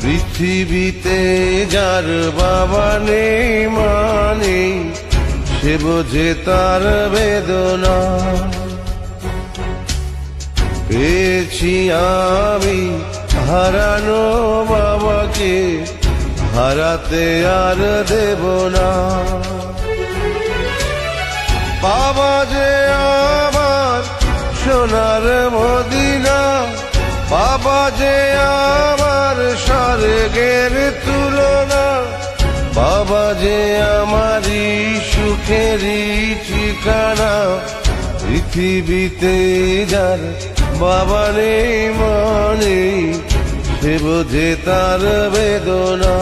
পৃথিবীতে যার বাবা নেই মা নেই, সে বোঝে তার বেদনা। পেয়েছি আমি হারানো বাবাকে, হারাতে আর দেব না। বাবা যে আমার সোনার মদিনা, বাবা যে আমার স্বর্গের তুলনা, বাবা যে আমারই সুখেরই ঠিকানা। পৃথিবীতে যার বাবা নেই মা নেই, সে বোঝে তার বেদনা।